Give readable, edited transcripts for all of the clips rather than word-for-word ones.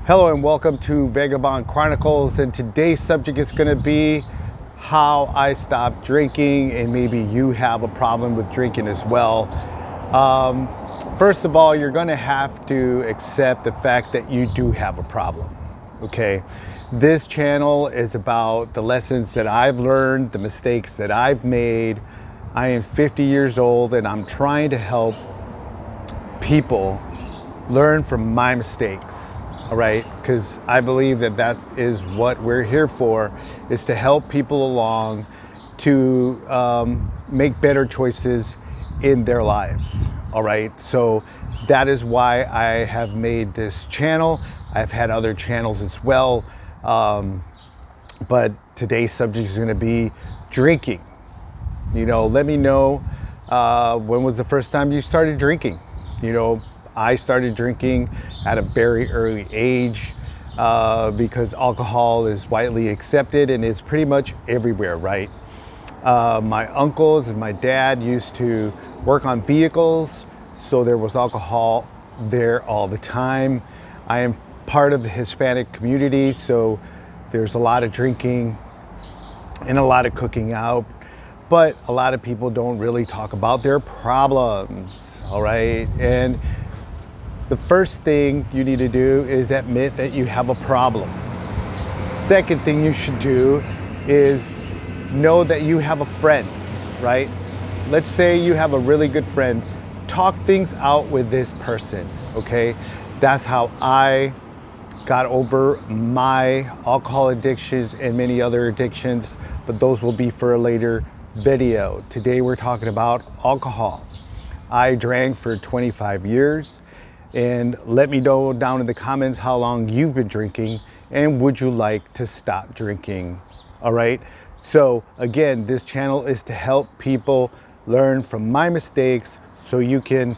Hello and welcome to Veg-a-bond Chronicles, and today's subject is going to be how I stopped drinking, and maybe you have a problem with drinking as well. First of all, you're going to have to accept the fact that you do have a problem, okay? This channel is about the lessons that I've learned, the mistakes that I've made. I am 50 years old and I'm trying to help people learn from my mistakes. All right, because I believe that that is what we're here for, is to help people along to make better choices in their lives. All right, so that is why I have made this channel. I've had other channels as well, but today's subject is going to be drinking. You know, let me know when was the first time you started drinking. You know, I started drinking at a very early age because alcohol is widely accepted and it's pretty much everywhere, right? My uncles and my dad used to work on vehicles, so there was alcohol there all the time. I am part of the Hispanic community, so there's a lot of drinking and a lot of cooking out, but a lot of people don't really talk about their problems, all right? And the first thing you need to do is admit that you have a problem. Second thing you should do is know that you have a friend, right? Let's say you have a really good friend. Talk things out with this person, okay? That's how I got over my alcohol addictions and many other addictions, but those will be for a later video. Today we're talking about alcohol. I drank for 25 years. And let me know down in the comments how long you've been drinking and would you like to stop drinking. All right, so again, this channel is to help people learn from my mistakes so you can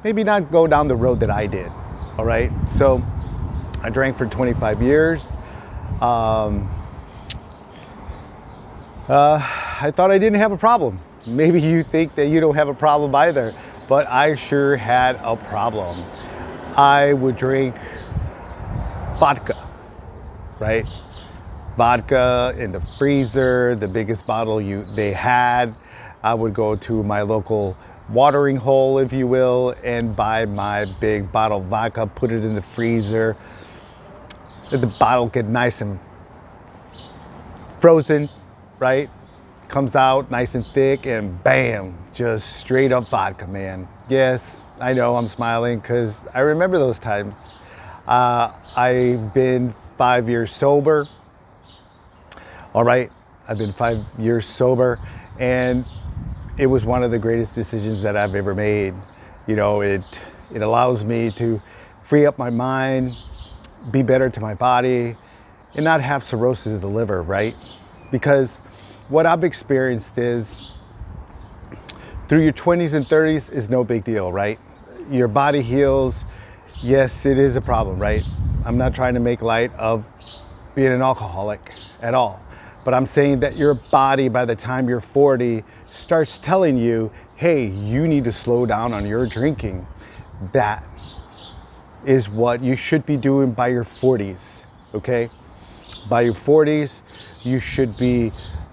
maybe not go down the road that I did. All right, so I drank for 25 years. I thought I didn't have a problem. Maybe you think that you don't have a problem either, but I sure had a problem. I would drink vodka, right? Vodka in the freezer, the biggest bottle they had. I would go to my local watering hole, if you will, and buy my big bottle of vodka, put it in the freezer. Let the bottle get nice and frozen, right? Comes out nice and thick, and bam, just straight up vodka, man. Yes, I know I'm smiling because I remember those times. I've been 5 years sober. All right, I've been 5 years sober, and it was one of the greatest decisions that I've ever made. You know, it allows me to free up my mind, be better to my body, and not have cirrhosis of the liver, right? Because what I've experienced is through your 20s and 30s is no big deal, right? Your body heals. Yes, it is a problem, right? I'm not trying to make light of being an alcoholic at all, but I'm saying that your body, by the time you're 40, starts telling you, hey, you need to slow down on your drinking. That is what you should be doing by your 40s, okay? By your 40s, you should be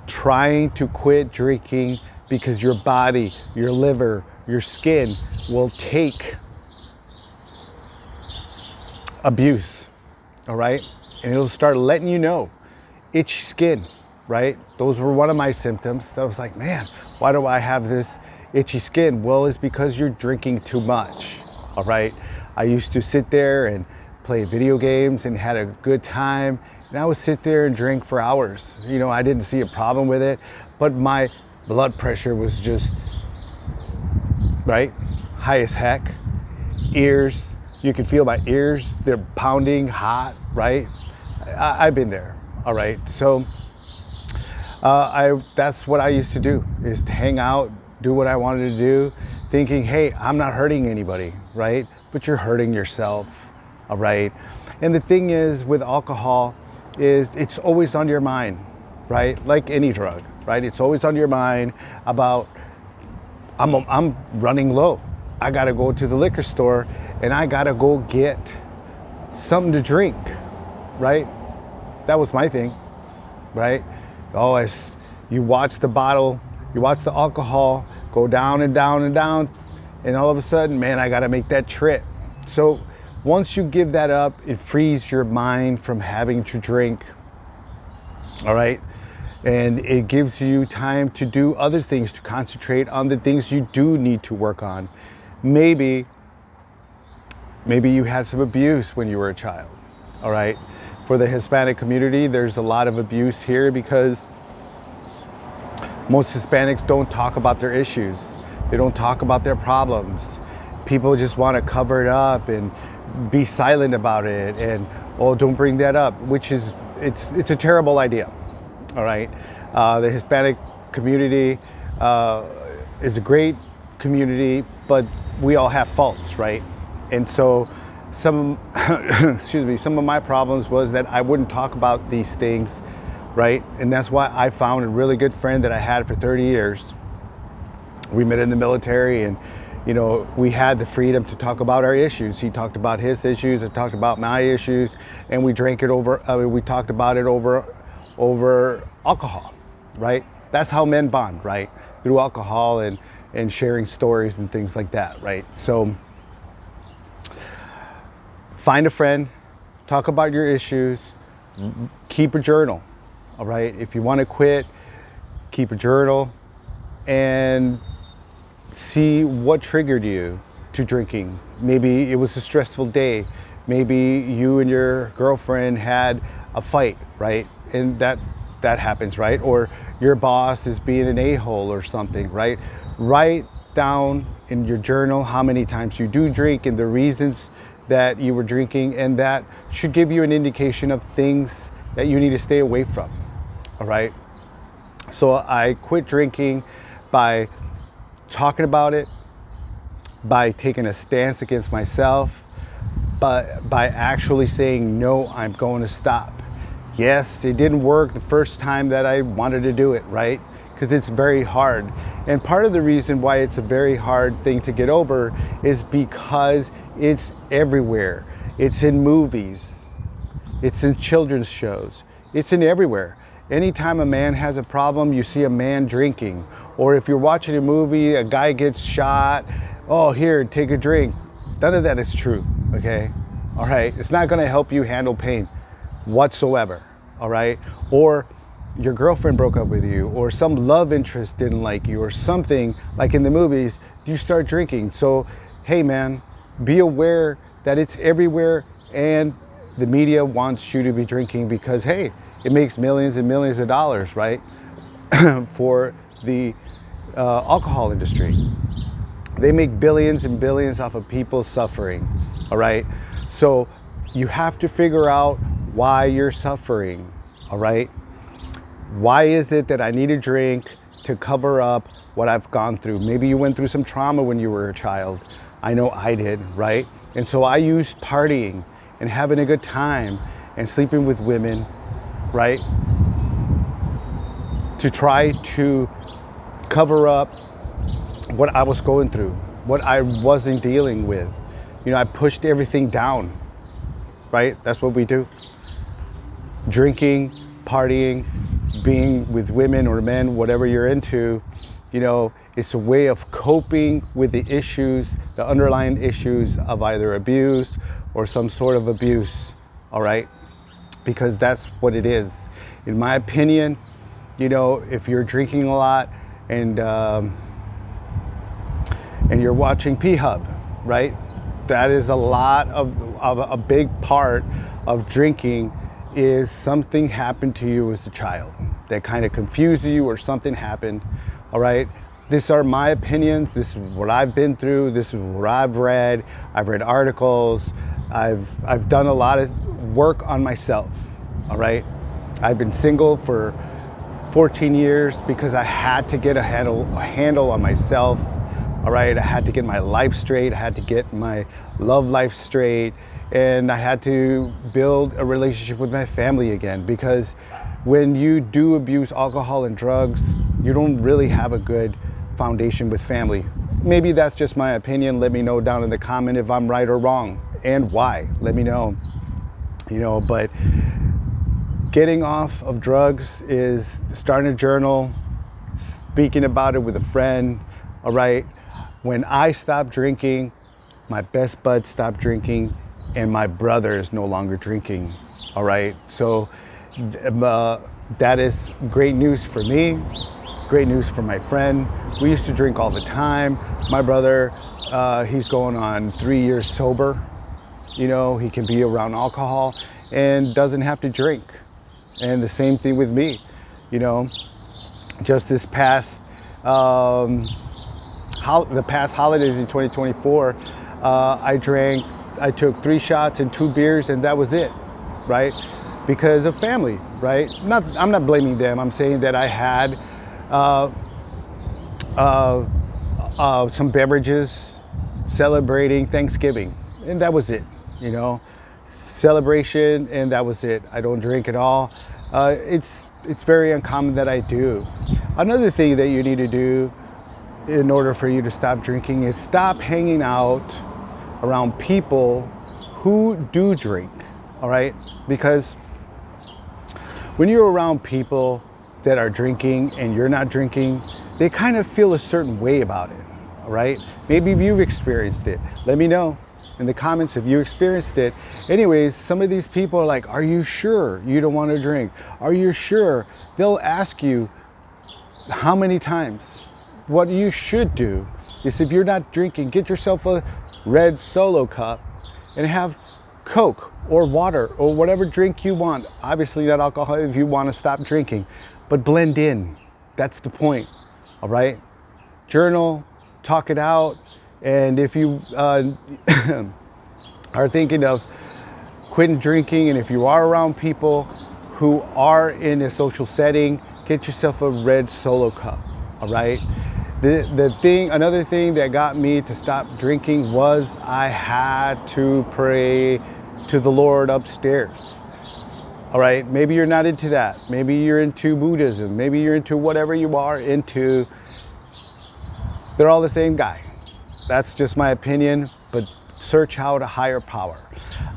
trying to quit drinking, because your body, your liver, your skin will take abuse, all right? And it'll start letting you know. Itchy skin, right? Those were one of my symptoms. I was like, man, why do I have this itchy skin? Well, it's because you're drinking too much, all right? I used to sit there and play video games and had a good time, and I would sit there and drink for hours. You know, I didn't see a problem with it, but my blood pressure was just, right, high as heck. Ears, you can feel my ears, they're pounding hot, right? I've been there, all right? So that's what I used to do, is to hang out, do what I wanted to do, thinking, hey, I'm not hurting anybody, right? But you're hurting yourself, all right? And the thing is with alcohol is it's always on your mind, right? Like any drug, right? It's always on your mind about, I'm running low. I gotta go to the liquor store and I gotta go get something to drink, right? That was my thing, right? Oh, you watch the bottle, you watch the alcohol go down and down and down, and all of a sudden, man, I gotta make that trip. So once you give that up, it frees your mind from having to drink, all right? And it gives you time to do other things, to concentrate on the things you do need to work on. Maybe you had some abuse when you were a child, all right? For the Hispanic community, there's a lot of abuse here because most Hispanics don't talk about their issues. They don't talk about their problems. People just want to cover it up and be silent about it, and oh, don't bring that up, which is, it's a terrible idea. All right, the Hispanic community is a great community, but we all have faults, right? And so some of my problems was that I wouldn't talk about these things, right? And that's why I found a really good friend that I had for 30 years. We met in the military, and you know, we had the freedom to talk about our issues. He talked about his issues, I talked about my issues, and we drank it over. We talked about it over alcohol, right? That's how men bond, right? Through alcohol and sharing stories and things like that, right? So find a friend, talk about your issues, keep a journal, all right? If you want to quit, keep a journal and see what triggered you to drinking. Maybe it was a stressful day. Maybe you and your girlfriend had a fight, right? And that happens, right? Or your boss is being an a-hole or something, right? Write down in your journal how many times you do drink and the reasons that you were drinking, and that should give you an indication of things that you need to stay away from, all right? So I quit drinking by talking about it, by taking a stance against myself, but by actually saying, no, I'm going to stop. Yes, it didn't work the first time that I wanted to do it, right? Because it's very hard. And part of the reason why it's a very hard thing to get over is because it's everywhere. It's in movies, it's in children's shows, it's in everywhere. Anytime a man has a problem, you see a man drinking. Or if you're watching a movie, a guy gets shot, oh, here, take a drink. None of that is true, okay? All right, it's not gonna help you handle pain whatsoever, all right? Or your girlfriend broke up with you, or some love interest didn't like you, or something like in the movies, you start drinking. So, hey man, be aware that it's everywhere, and the media wants you to be drinking because, hey, it makes millions and millions of dollars, right? For the alcohol industry. They make billions and billions off of people suffering, all right? So you have to figure out why you're suffering, all right? Why is it that I need a drink to cover up what I've gone through? Maybe you went through some trauma when you were a child. I know I did, right? And so I used partying and having a good time and sleeping with women, right? To try to cover up what I was going through, what I wasn't dealing with. You know, I pushed everything down, right? That's what we do. Drinking, partying, being with women or men, whatever you're into, you know, it's a way of coping with the issues, the underlying issues of either abuse or some sort of abuse, all right? Because that's what it is. In my opinion, you know, if you're drinking a lot and you're watching P-Hub, right? That is a lot of a big part of drinking is something happened to you as a child that kind of confused you or something happened, all right? These are my opinions. This is what I've been through. This is what I've read. I've read articles. I've done a lot of work on myself, all right? I've been single for 14 years because I had to get a handle on myself, all right? I had to get my life straight. I had to get my love life straight. And I had to build a relationship with my family again, because when you do abuse alcohol and drugs, you don't really have a good foundation with family. Maybe that's just my opinion. Let me know down in the comment if I'm right or wrong and why. Let me know. you know. But getting off of drugs is starting a journal, speaking about it with a friend, all right? When I stopped drinking, my best bud stopped drinking, and my brother is no longer drinking, all right? So that is great news for me, great news for my friend. We used to drink all the time. My brother, he's going on 3 years sober. You know, he can be around alcohol and doesn't have to drink. And the same thing with me, you know. Just this past, the past holidays in 2024, I took 3 shots and 2 beers, and that was it, right? Because of family, right? I'm not blaming them. I'm saying that I had some beverages celebrating Thanksgiving, and that was it, you know. Celebration, and that was it. I don't drink at all. It's very uncommon that I do. Another thing that you need to do in order for you to stop drinking is stop hanging out around people who do drink, all right? Because when you're around people that are drinking and you're not drinking, they kind of feel a certain way about it, all right? Maybe you've experienced it. Let me know in the comments if you experienced it. Anyways, some of these people are like, are you sure you don't want to drink? Are you sure? They'll ask you how many times. What you should do is, if you're not drinking, get yourself a red Solo cup and have Coke or water or whatever drink you want. Obviously not alcohol if you want to stop drinking, but blend in. That's the point, all right? Journal, talk it out. And if you are thinking of quitting drinking, and if you are around people who are in a social setting, get yourself a red Solo cup, all right? Another thing that got me to stop drinking was I had to pray to the Lord upstairs. All right, maybe you're not into that. Maybe you're into Buddhism. Maybe you're into whatever you are into. They're all the same guy. That's just my opinion, but search out a higher power.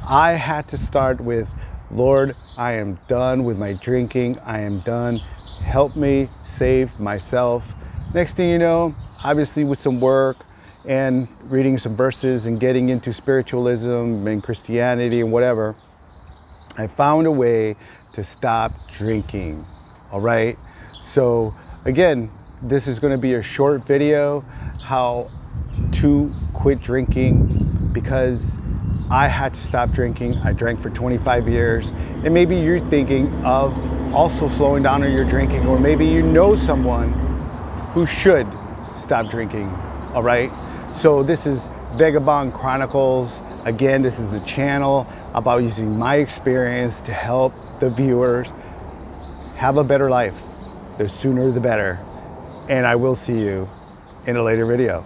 I had to start with, Lord, I am done with my drinking. I am done. Help me save myself. Next thing you know, obviously with some work and reading some verses and getting into spiritualism and Christianity and whatever, I found a way to stop drinking, all right? So again, this is gonna be a short video, how to quit drinking, because I had to stop drinking. I drank for 25 years. And maybe you're thinking of also slowing down on your drinking, or maybe you know someone who should stop drinking, all right? So this is Veg-a-bond Chronicles. Again, this is the channel about using my experience to help the viewers have a better life. The sooner the better. And I will see you in a later video.